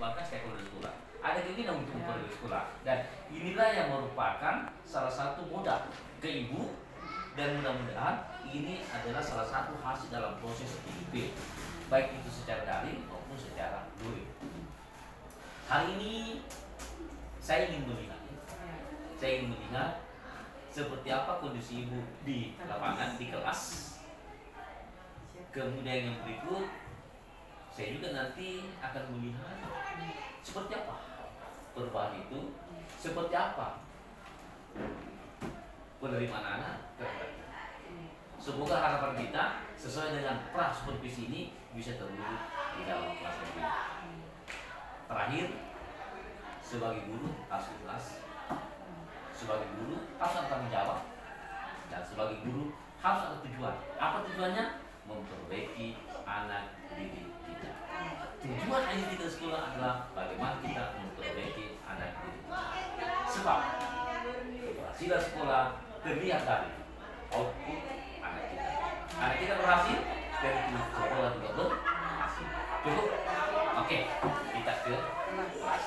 mengembangkan stakeholder sekolah. Ada keinginan untuk memperbaiki sekolah, dan inilah yang merupakan salah satu modal ke ibu, dan mudah-mudahan ini adalah salah satu hasil dalam proses IIP, baik itu secara daring maupun secara luring. Hari ini saya ingin melihat seperti apa kondisi ibu di lapangan, di kelas. Kemudian yang berikut, saya juga nanti akan melihat seperti apa perubahan itu, seperti apa penerimaan anak terhadap kita. Semoga harapan kita sesuai dengan pra-supervisi ini bisa terwujud di dalam kelas ini. Terakhir, sebagai guru harus ikhlas, sebagai guru harus ada tanggung jawab, dan sebagai guru harus ada tujuan. Apa tujuannya? Memperbaiki anak didik kita. Tujuan anak kita sekolah adalah bagaimana kita memperbaiki anak didik kita. Sebab keberhasilan sekolah terlihat dari output anak kita. Anak kita berhasil, tentu sekolah juga berhasil. Cukup? Oke, kita ke kelas.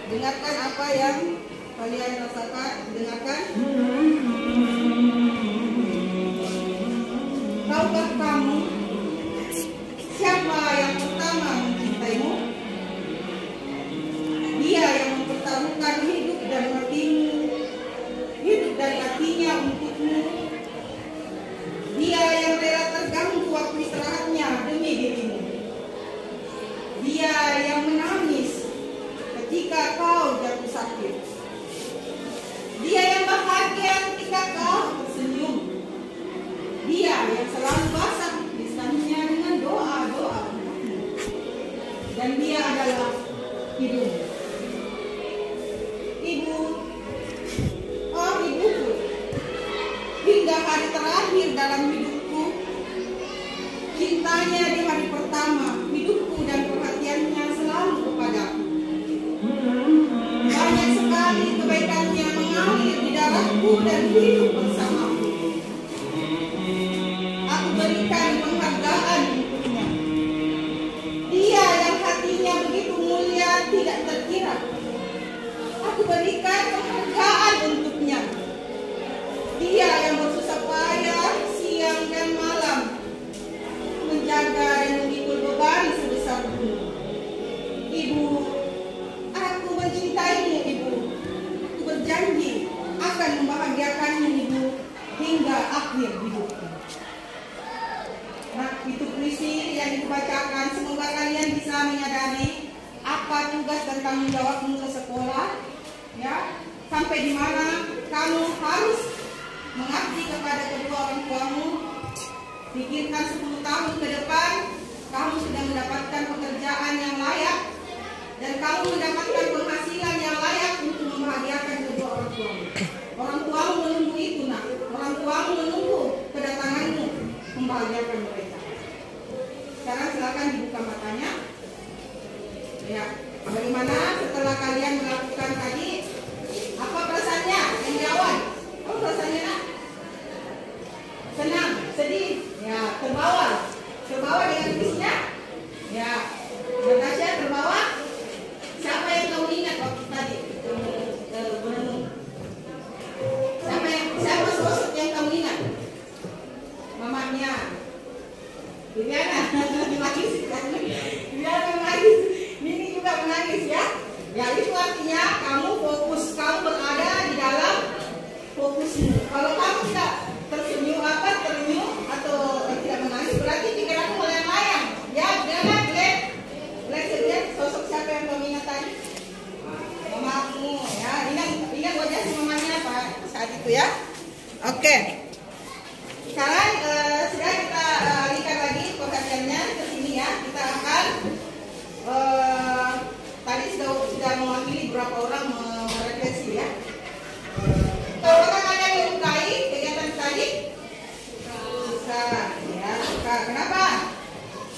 Dengarkan apa yang kalian rasakan. Dengarkan. Tahukah kamu siapa yang pertama mencintaimu? Dia yang mempertaruhkan hidup dan matimu, hidup dan matinya untukmu. Dia yang rela terganggu waktu istirahatnya demi dirimu. Dia yang menangis ketika kau jatuh sakit. Dia yang bahagia ketika kau tersenyum. Dia yang selalu basah lisannya dengan doa-doa. Dan dia adalah hidup. Ibu, oh ibuku, hingga hari terakhir dalam hidupku, cintanya di hari pertama hidupku dan perhatiannya selalu kepadaku. Banyak sekali kebaikannya mengalir di darahku dan hidup bersamaku. Aku berikan penghargaan untuknya. Dia yang hatinya begitu mulia tidak terkira. Aku berikan penghargaan untuknya. Dia yang bersusah payah siang dan malam menjaga dan memikul beban sebesar gunung. Ibu, aku mencintaimu, Ibu. Aku berjanji akan membahagiakanmu, Ibu, hingga akhir hidupku. Nah, itu puisi yang dibacakan. Semoga kalian bisa menyadari apa tugas dan tanggung jawabmu ke sekolah, ya, sampai di mana kamu harus mengabdi kepada kedua orang tuamu. Pikirkan 10 tahun ke depan, kamu sudah mendapatkan pekerjaan yang layak dan kamu mendapatkan penghasilan yang layak untuk membahagiakan kedua orang tuamu. Orang tuamu menunggu itu, nak. Orang tuamu menunggu kedatanganmu membahagiakan mereka. Sekarang silakan dibuka matanya. Ya, bagaimana setelah kalian melakukan tadi? Apa perasaannya? Yang jawab. Apa perasaannya, nak? Senang, sedih, ya, terbawa dengan puisinya. Ya, Natasha terbawa. Siapa yang kamu ingat waktu tadi berenung? Siapa sosok yang kamu ingat? Mamanya Viviana menangis. Viviana menangis. Nini juga menangis, ya. Ya, itu artinya kamu fokus, kamu berada di dalam fokusmu. Kalau kamu tidak tersenyum atau tidak menangis, berarti pikiranmu melayang-layang. Ya, jangan lihat sosok siapa yang kamu ingat tadi? Mamamu, ya. Ingat wajah si mamanya apa saat itu, ya. Oke. Sekarang sudah kita alihkan lagi perhatiannya ke sini, ya. Kita akan tadi sudah mewakili beberapa orang merefleksi, ya. Apakah kalian menyukai kegiatan tadi? Suka, ya, suka. Kenapa?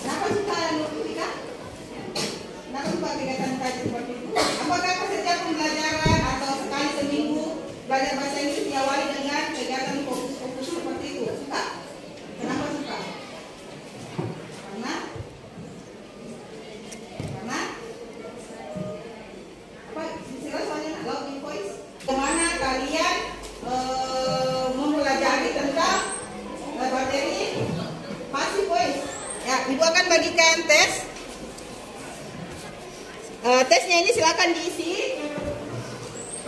Kenapa suka Nurtika? Kenapa suka kegiatan tadi seperti itu? Apakah setiap pembelajaran atau sekali seminggu belajar bahasa Inggris diawali dengan kegiatan fokus-fokus seperti itu? Suka? Kenapa suka? Karena apa? Istilah soalnya loud in voice. Kemana kalian mempelajari tentang materi passive voice? Ya, Ibu akan bagikan tes. Tesnya ini silakan diisi.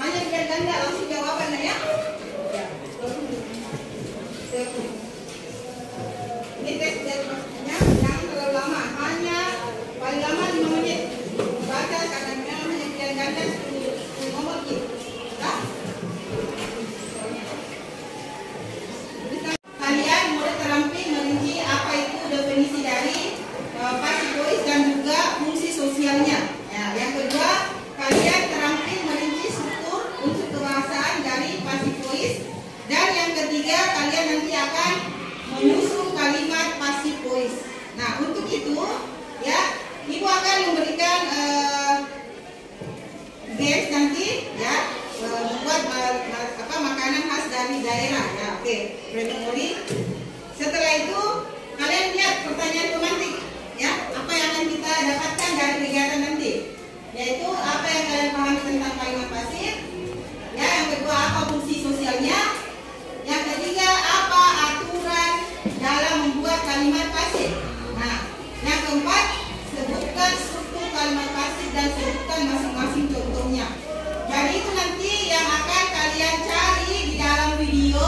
Hanya dengan ganda langsung jawabannya, ya. Ini tesnya jangan terlalu lama, hanya paling lama 5 menit. Baca karena hanya pilihan ganda 10 nomor gitu. Nah, kalian mulai terampil merinci apa itu definisi dari passive voice dan juga fungsi sosialnya. Ya, yang kedua, kalian terampil merinci struktur unsur kebahasaan dari passive voice. Dan yang ketiga, kalian nanti akan menyusun kalimat passive voice. Nah, untuk itu, ya, Ibu akan memberikan games nanti, ya, membuat makanan khas dari daerah, ya. Oke, memori. Setelah itu, kalian lihat pertanyaan pemantik, ya, apa yang akan kita dapatkan dari kegiatan nanti, yaitu apa yang kalian pahami tentang kalimat pasif, ya, yang kedua apa fungsi sosialnya, yang ketiga apa aturan dalam membuat kalimat pasif. Nah, yang keempat, sebutkan struktur kalimat pasif dan sebutkan masing-masing contohnya. Jadi itu nanti yang akan kalian cari di dalam video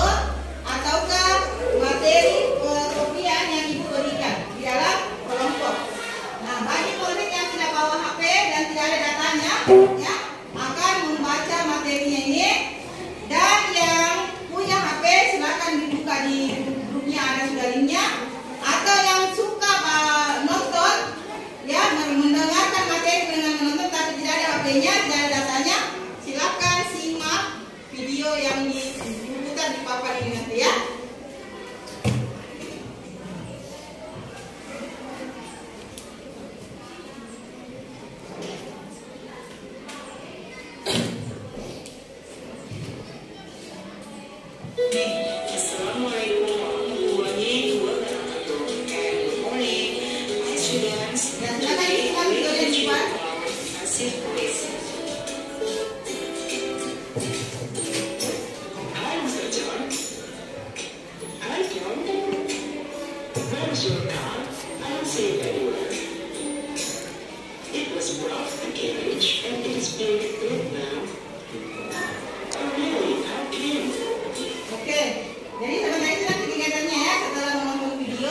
ataukah materi kopian yang Ibu berikan di dalam kelompok. Nah, bagi murid yang tidak bawa HP dan tidak ada datanya, ya, akan Hi, Mr. John. Hi, John. Where's your car? I don't see it anywhere. It was brought to the garage and it is being repaired now. Oh, really? How cute. Oke, jadi sebenarnya itu nanti kegiatannya ya, setelah menonton video,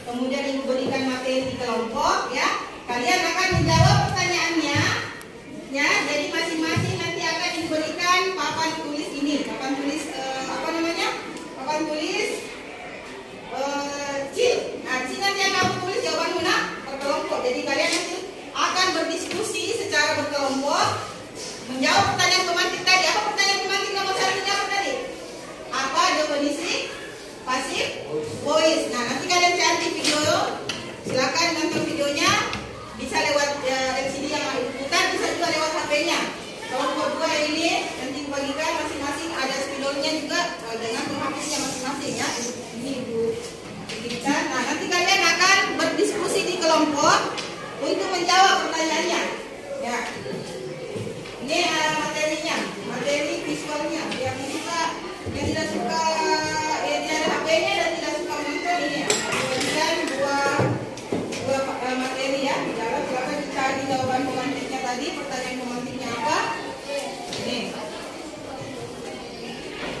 kemudian ibu berikan materi di kelompok ya, kalian akan menjawab pertanyaannya ya, jadi masing-masing nanti akan diberikan papan tulis ini, papan tulis apa namanya, papan tulis sheet. Nah, di sini nanti yang kamu tulis jawaban mana per kelompok, jadi kalian nanti akan berdiskusi secara berkelompok, menjawab pertanyaan pemantik tadi. Apa pertanyaan pemantik nomor 1 jawab tadi? Apa definisi pasif voice? Nah, nanti kalian cari video, silakan nonton videonya, bisa lewat LCD yang ibu putar, bisa juga lewat HP-nya. Kelompok 2 ini nanti dibagikan masing-masing, ada spidolnya juga dengan penghapisnya masing-masing ya. Ini ibu berikan. Nah, nanti kalian akan berdiskusi di kelompok untuk menjawab pertanyaannya. Ya. Ini materinya, materi visualnya. Yang suka, yang tidak suka, tidak ada HP-nya dan tidak suka menonton ini. Kemudian dua materi ya. Di dalam silakan dicari jawaban pemantiknya tadi. Pertanyaan pemantiknya apa? Ini.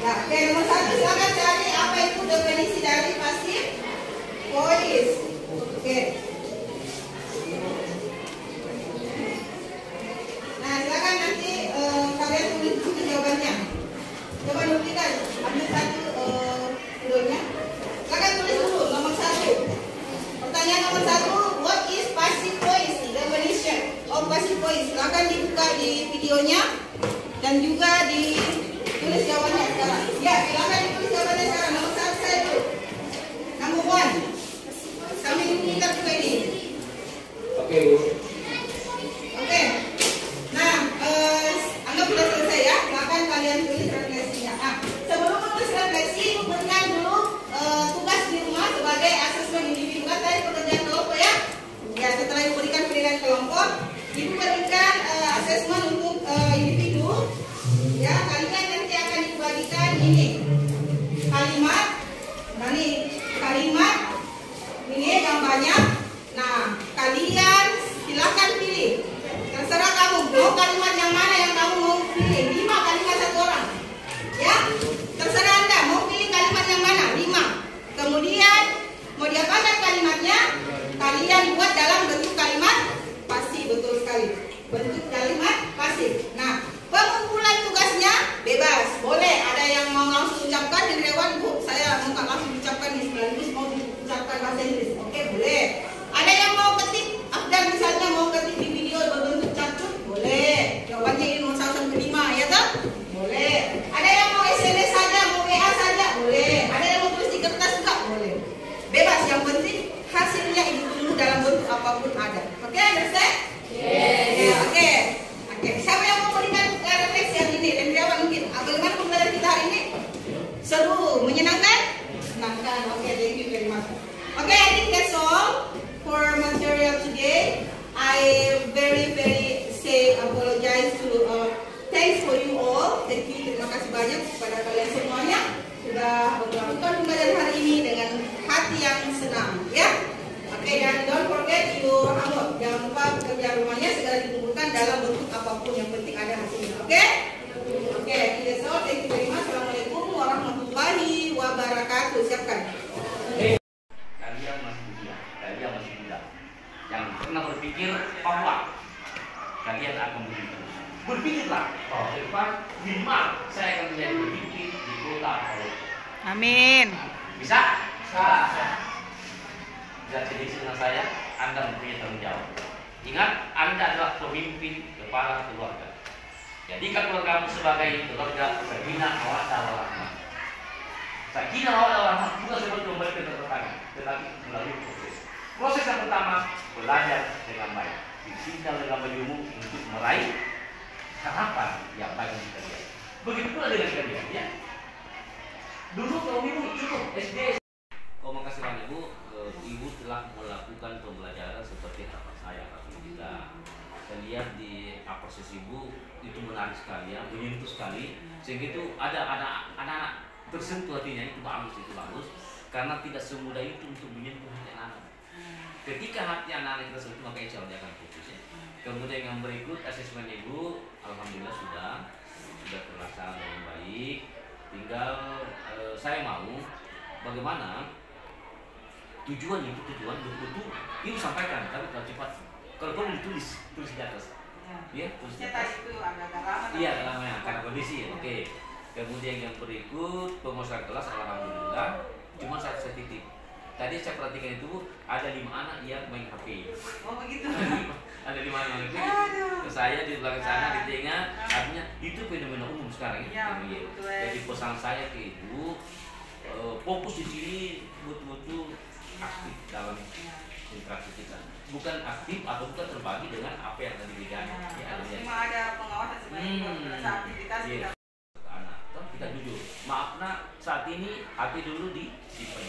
Nah, oke, nomor 1 silakan cari apa itu definisi dari pasif voice. Oke. Nah, silakan nanti kalian tulis dulu jawabannya. Coba dulu kita ambil satu videonya. Silakan tulis dulu nomor 1. Pertanyaan nomor 1, what is passive voice? Definition of passive voice. Silakan dibuka di videonya dan juga ditulis jawabannya sekarang. Ya, silakan ditulis jawabannya sekarang. Nomor 1 saya dulu. Number 1. Sambil kita buka ini. Oke, Bu. Oke. Nah, anggap sudah selesai ya. Silakan kalian tulis refleksinya. Nah, sebelum menulis refleksi, berikan dulu tugas di rumah sebagai asesmen individu. Kan tadi pekerjaan kelompok ya. Ya, setelah ibu berikan penilaian kelompok, ibu berikan asesmen untuk individu. Ya, kalian nanti akan dibagikan ini kalimat. Nah, ini kalimat ini yang banyak. Nah, kalian silakan pilih. Terserah kamu mau kalimat yang mana yang kamu mau pilih. 5 kalimat 1 orang. Ya, terserah Anda mau pilih kalimat yang mana. 5. Kemudian mau diapakan kalimatnya? Kalian buat dalam bentuk kalimat pasif. Betul sekali. Bentuk kalimat pasif. Nah, pengumpulan tugasnya bebas. Boleh ada yang mau langsung ucapkan di Rewan, Bu, saya mau langsung ucapkan di sekaligus mau diucapkan bahasa Inggris. Oke, boleh. Ada yang mau ketik, dan misalnya mau ketik di video berbentuk cacut, boleh. Jawabannya ini nomor 1 sampai 5, ya toh? Boleh. Ada yang mau SMS saja, mau WA saja, boleh. Ada yang mau tulis di kertas juga, boleh. Bebas, yang penting hasilnya ibu tunggu dalam bentuk apapun ada. Oke, understand? Yes. Oke. Siapa yang mau berikan refleksi yang ini? Dan jawab mungkin. Bagaimana pembelajaran kita hari ini? Seru, menyenangkan? Menyenangkan. Oke, thank you very much. Oke, I think that's all for material today. I very say apologize to thanks for you all. Thank you, terima kasih banyak kepada kalian semuanya sudah melakukan pembelajaran hari ini dengan hati yang senang, ya. Oke, dan don't forget your homework. Jangan lupa pekerjaan rumahnya segera dikumpulkan dalam bentuk apapun, yang penting ada hasilnya. Oke? Oke, that's all. Thank you very much. Assalamualaikum warahmatullahi wabarakatuh. Siapkan. Kalian masih muda, kalian masih muda. Yang pernah berpikir bahwa kalian akan begitu. Berpikirlah bahwa ke depan minimal saya akan menjadi pemimpin di kota Palu. Amin. Bisa? Bisa. Bisa jadi dengan saya, Anda mempunyai tanggung jawab. Ingat, Anda adalah pemimpin kepala keluarga. Jadikan keluargamu sebagai keluarga sakinah mawaddah warahmah. Sakinah mawaddah warahmah bukan seperti memberikan ketenangan, tetapi melalui proses. Proses yang pertama, belajar dengan baik, ditinggal dengan bajumu untuk meraih harapan yang baik untuk kalian. Begitu pula dengan kalian, ya. Dulu kaum ibu cukup SD. Oh, makasih banyak Bu. Ibu telah melakukan pembelajaran seperti harapan saya. Kita lihat di apresiasi Ibu itu menarik sekali ya, menyentuh sekali, sehingga itu ada anak-anak tersentuh hatinya. Itu bagus karena tidak semudah itu untuk menyentuh hati anak. Ketika hati anak tersentuh maka insya Allah dia akan fokus ya. Kemudian yang berikut asesmen ibu, alhamdulillah sudah terlaksana dengan baik. Tinggal saya mau bagaimana tujuan betul-betul ibu sampaikan, tapi kalau cepat kalau perlu tulis di atas. Ya, tulis di atas. Itu agak lama. Iya, lama karena kondisi. Oke. Kemudian yang berikut pengusaha kelas alhamdulillah cuma satu titik. Tadi saya perhatikan itu ada 5 anak yang main HP. Oh begitu. Ada 5 anak itu. Saya di belakang sana di tengah, artinya itu fenomena umum sekarang ya. Jadi pesan saya ke ibu, fokus di sini betul-betul aktif dalam interaksi kita. Bukan aktif atau bukan terbagi dengan apa yang tadi diganti. Memang ada pengawasan sebenarnya aktivitas kita. Anak, kita jujur. Maaf nak, saat ini HP dulu disimpan